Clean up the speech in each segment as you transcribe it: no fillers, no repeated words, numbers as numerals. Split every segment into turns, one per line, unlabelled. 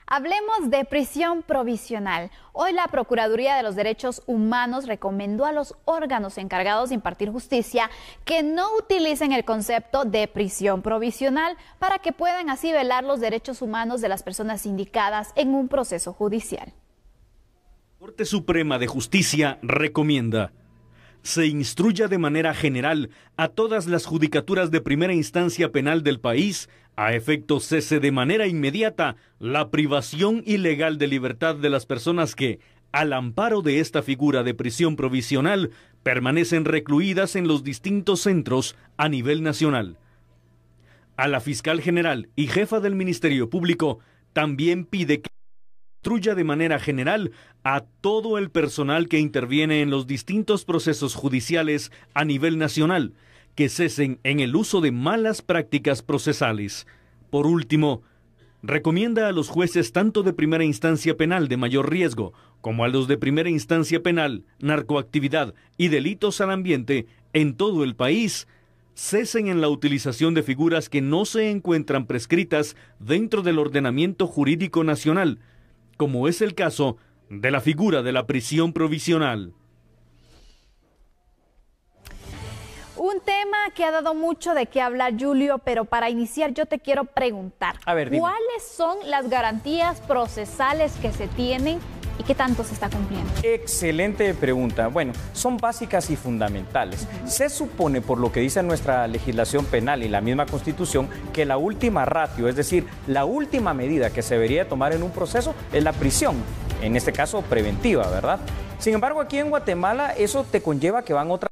Hablemos de prisión provisional. Hoy la Procuraduría de los Derechos Humanos recomendó a los órganos encargados de impartir justicia que no utilicen el concepto de prisión provisional para que puedan así velar los derechos humanos de las personas indicadas en un proceso judicial.
La Corte Suprema de Justicia recomienda: se instruya de manera general a todas las judicaturas de primera instancia penal del país a efecto cese de manera inmediata la privación ilegal de libertad de las personas que, al amparo de esta figura de prisión provisional, permanecen recluidas en los distintos centros a nivel nacional. A la fiscal general y jefa del Ministerio Público también pide que instruya de manera general a todo el personal que interviene en los distintos procesos judiciales a nivel nacional, que cesen en el uso de malas prácticas procesales. Por último, recomienda a los jueces tanto de primera instancia penal de mayor riesgo como a los de primera instancia penal, narcoactividad y delitos al ambiente en todo el país, cesen en la utilización de figuras que no se encuentran prescritas dentro del ordenamiento jurídico nacional, como es el caso de la figura de la prisión provisional.
Un tema que ha dado mucho de qué hablar, Julio, pero para iniciar yo te quiero preguntar, ¿cuáles son las garantías procesales que se tienen y qué tanto se está cumpliendo?
Excelente pregunta. Bueno, son básicas y fundamentales. Se supone, por lo que dice nuestra legislación penal y la misma Constitución, que la última ratio, es decir, la última medida que se debería tomar en un proceso es la prisión, en este caso preventiva, ¿verdad? Sin embargo, aquí en Guatemala eso te conlleva que van otras...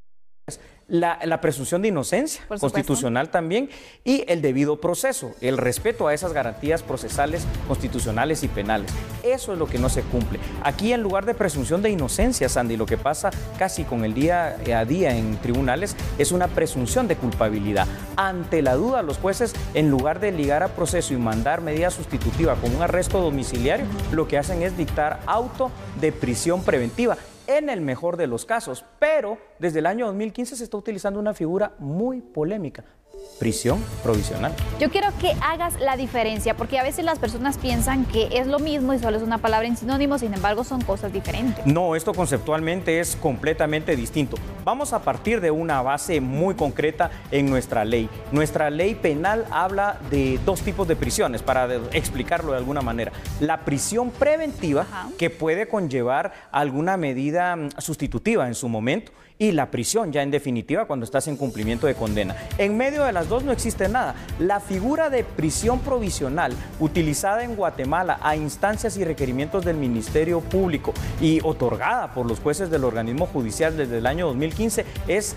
La presunción de inocencia constitucional también, y el debido proceso, el respeto a esas garantías procesales constitucionales y penales. Eso es lo que no se cumple. Aquí, en lugar de presunción de inocencia, Sandy, lo que pasa casi con el día a día en tribunales es una presunción de culpabilidad. Ante la duda, los jueces, en lugar de ligar a proceso y mandar medida sustitutiva como un arresto domiciliario, lo que hacen es dictar auto de prisión preventiva, en el mejor de los casos, pero desde el año 2015 se está utilizando una figura muy polémica: prisión provisional.
Yo quiero que hagas la diferencia, porque a veces las personas piensan que es lo mismo y solo es una palabra en sinónimo, sin embargo son cosas diferentes.
No, esto conceptualmente es completamente distinto. Vamos a partir de una base muy concreta en nuestra ley. Nuestra ley penal habla de dos tipos de prisiones, para explicarlo de alguna manera. La prisión preventiva, que puede conllevar alguna medida sustitutiva en su momento, y la prisión ya en definitiva cuando estás en cumplimiento de condena. En medio de las dos no existe nada. La figura de prisión provisional, utilizada en Guatemala a instancias y requerimientos del Ministerio Público y otorgada por los jueces del organismo judicial desde el año 2015, es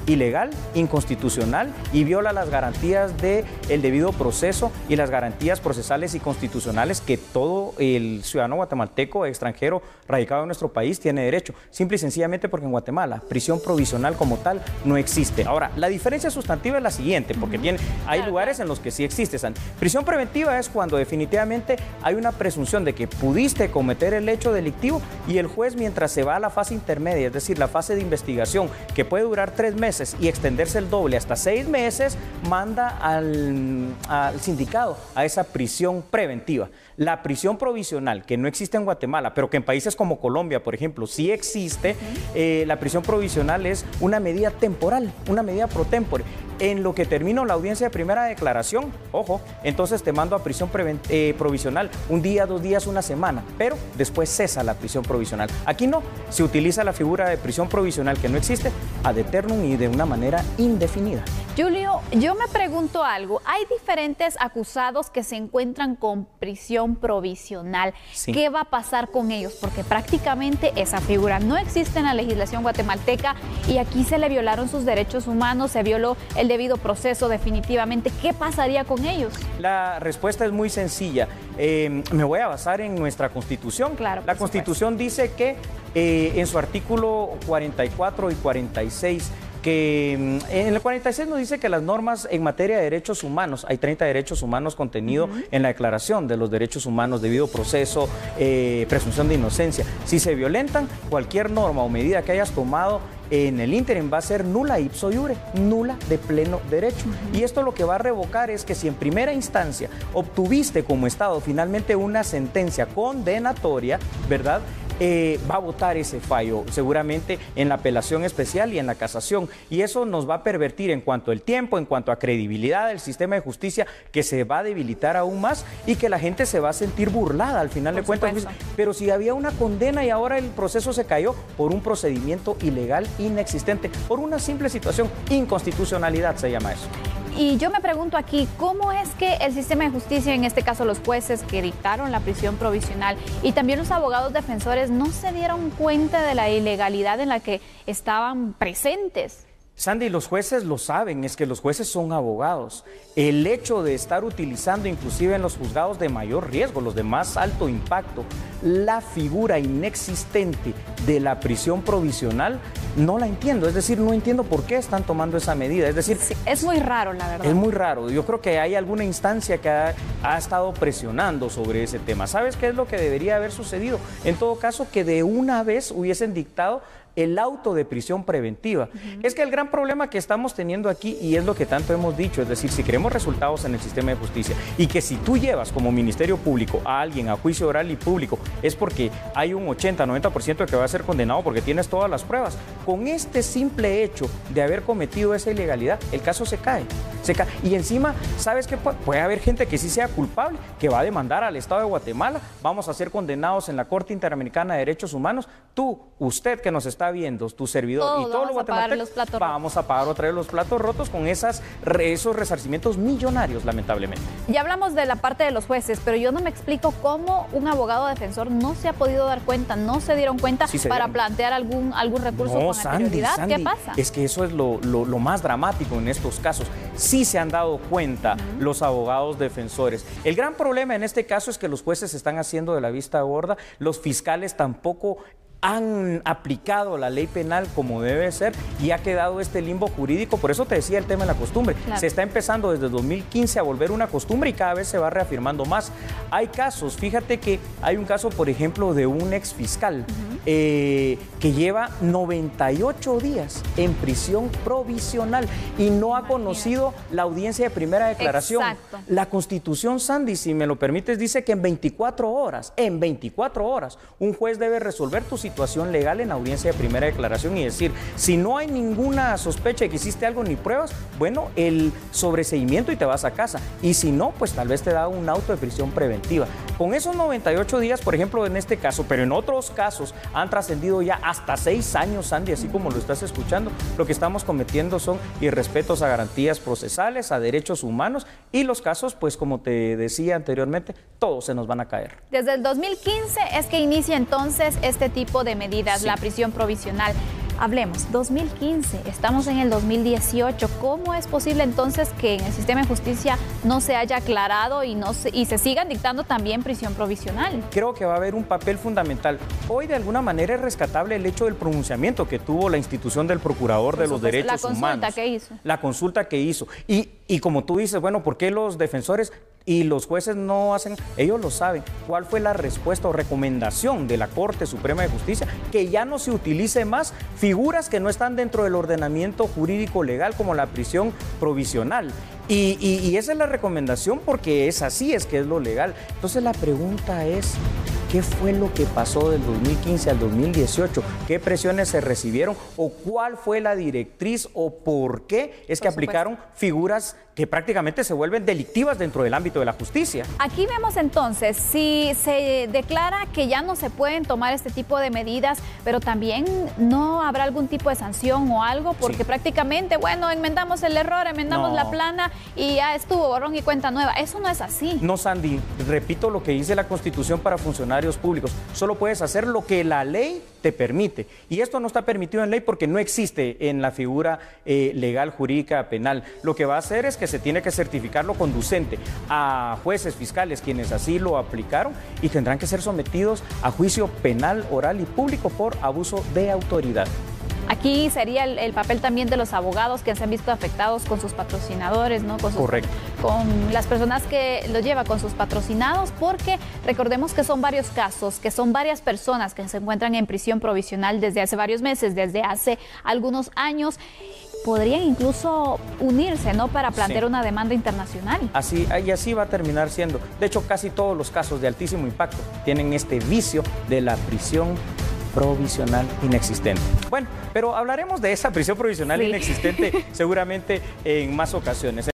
ilegal, inconstitucional y viola las garantías del debido proceso y las garantías procesales y constitucionales que todo el ciudadano guatemalteco extranjero radicado en nuestro país tiene derecho, simple y sencillamente porque en Guatemala prisión provisional como tal no existe. Ahora, la diferencia sustantiva es la siguiente, porque hay lugares en los que sí existe. Prisión preventiva es cuando definitivamente hay una presunción de que pudiste cometer el hecho delictivo y el juez, mientras se va a la fase intermedia, es decir, la fase de investigación, que puede durar 3 meses y extenderse el doble hasta 6 meses, manda al sindicado a esa prisión preventiva. La prisión provisional, que no existe en Guatemala, pero que en países como Colombia, por ejemplo, sí existe, la prisión provisional es una medida temporal, una medida pro tempore. En lo que termino la audiencia de primera declaración, ojo, entonces te mando a prisión provisional 1 día, 2 días, 1 semana, pero después cesa la prisión provisional. Aquí no, se utiliza la figura de prisión provisional que no existe ad eternum y de una manera indefinida.
Julio, yo me pregunto algo. Hay diferentes acusados que se encuentran con prisión provisional. Sí. ¿Qué va a pasar con ellos? Porque prácticamente esa figura no existe en la legislación guatemalteca y aquí se le violaron sus derechos humanos, se violó el debido proceso definitivamente. ¿Qué pasaría con ellos?
La respuesta es muy sencilla. Me voy a basar en nuestra Constitución.
Claro,
la Constitución dice que en su artículo 44 y 46 que en el 46 nos dice que las normas en materia de derechos humanos, hay 30 derechos humanos contenidos en la Declaración de los Derechos Humanos, debido proceso, presunción de inocencia. Si se violentan, cualquier norma o medida que hayas tomado en el ínterin va a ser nula ipso iure, nula de pleno derecho. Y esto lo que va a revocar es que si en primera instancia obtuviste como Estado finalmente una sentencia condenatoria, ¿verdad?, va a votar ese fallo seguramente en la apelación especial y en la casación, y eso nos va a pervertir en cuanto al tiempo, en cuanto a credibilidad del sistema de justicia, que se va a debilitar aún más y que la gente se va a sentir burlada al final de cuentas. Pero si había una condena y ahora el proceso se cayó por un procedimiento ilegal inexistente, por una simple situación, inconstitucionalidad se llama eso.
Y yo me pregunto aquí, ¿cómo es que el sistema de justicia, en este caso los jueces que dictaron la prisión provisional y también los abogados defensores, no se dieron cuenta de la ilegalidad en la que estaban presentes?
Sandy, los jueces lo saben, es que los jueces son abogados. El hecho de estar utilizando inclusive en los juzgados de mayor riesgo, los de más alto impacto, la figura inexistente de la prisión provisional, no la entiendo. Es decir, no entiendo por qué están tomando esa medida. Es decir,
sí, es muy raro, la verdad.
Es muy raro. Yo creo que hay alguna instancia que ha estado presionando sobre ese tema. ¿Sabes qué es lo que debería haber sucedido? En todo caso, que de una vez hubiesen dictado el auto de prisión preventiva. Es que el gran problema que estamos teniendo aquí, y es lo que tanto hemos dicho, es decir, si queremos resultados en el sistema de justicia y que si tú llevas como Ministerio Público a alguien a juicio oral y público, es porque hay un 80-90% de que va a ser condenado porque tienes todas las pruebas. Con este simple hecho de haber cometido esa ilegalidad, el caso se cae. Y encima, ¿sabes qué? Puede haber gente que sí sea culpable, que va a demandar al Estado de Guatemala, vamos a ser condenados en la Corte Interamericana de Derechos Humanos, tú, usted que nos está viendo, tu servidor y todos los guatemaltecos, vamos a pagar otra vez los platos rotos con esos resarcimientos millonarios, lamentablemente.
Ya hablamos de la parte de los jueces, pero yo no me explico cómo un abogado defensor no se ha podido dar cuenta, no se dieron cuenta para plantear algún recurso con anterioridad.
Sandy,
¿qué pasa?
Es que eso es lo más dramático en estos casos. Sí se han dado cuenta los abogados defensores. El gran problema en este caso es que los jueces se están haciendo de la vista gorda, los fiscales tampoco han aplicado la ley penal como debe ser y ha quedado este limbo jurídico. Por eso te decía el tema de la costumbre. Claro. Se está empezando desde 2015 a volver una costumbre y cada vez se va reafirmando más. Hay casos, fíjate que hay un caso, por ejemplo, de un ex fiscal que lleva 98 días en prisión provisional y no ha conocido la audiencia de primera declaración.
Exacto.
La Constitución, Sandy, si me lo permites, dice que en 24 horas, un juez debe resolver tu situación legal en audiencia de primera declaración y decir, si no hay ninguna sospecha de que hiciste algo ni pruebas, bueno, el sobreseimiento y te vas a casa. Y si no, pues tal vez te da un auto de prisión preventiva. Con esos 98 días, por ejemplo, en este caso, pero en otros casos han trascendido ya hasta 6 años, Sandy, así como lo estás escuchando. Lo que estamos cometiendo son irrespetos a garantías procesales, a derechos humanos, y los casos, pues como te decía anteriormente, todos se nos van a caer.
Desde el 2015 es que inicia entonces este tipo de medidas, la prisión provisional. Hablemos, 2015, estamos en el 2018. ¿Cómo es posible entonces que en el sistema de justicia no se haya aclarado y se sigan dictando también prisión provisional?
Creo que va a haber un papel fundamental. Hoy de alguna manera es rescatable el hecho del pronunciamiento que tuvo la institución del Procurador de los Derechos Humanos.
La consulta que hizo.
La consulta que hizo. Y como tú dices, bueno, ¿por qué los defensores y los jueces no hacen? Ellos lo saben. ¿Cuál fue la respuesta o recomendación de la Corte Suprema de Justicia? Que ya no se utilice más figuras que no están dentro del ordenamiento jurídico legal como la prisión provisional. Y esa es la recomendación porque es así, es que es lo legal. Entonces la pregunta es, ¿qué fue lo que pasó del 2015 al 2018? ¿Qué presiones se recibieron? ¿O cuál fue la directriz? ¿O por qué es que aplicaron figuras que prácticamente se vuelven delictivas dentro del ámbito de la justicia?
Aquí vemos entonces, si se declara que ya no se pueden tomar este tipo de medidas, pero también no habrá algún tipo de sanción o algo, porque prácticamente, bueno, enmendamos el error, enmendamos la plana y ya estuvo, borrón y cuenta nueva. Eso no es así.
No, Sandy, repito lo que dice la Constitución para funcionarios públicos. Solo puedes hacer lo que la ley te permite. Y esto no está permitido en ley porque no existe en la figura legal, jurídica, penal. Lo que va a hacer es que se tiene que certificar lo conducente a jueces, fiscales, quienes así lo aplicaron, y tendrán que ser sometidos a juicio penal, oral y público por abuso de autoridad.
Aquí sería el papel también de los abogados que se han visto afectados con sus patrocinadores, ¿no?
Correcto.
Con las personas que lo lleva con sus patrocinados, porque recordemos que son varios casos, que son varias personas que se encuentran en prisión provisional desde hace varios meses, desde hace algunos años. Podrían incluso unirse, ¿no?, para plantear una demanda internacional.
Así va a terminar siendo. De hecho, casi todos los casos de altísimo impacto tienen este vicio de la prisión provisional inexistente. Bueno, pero hablaremos de esa prisión provisional inexistente seguramente en más ocasiones.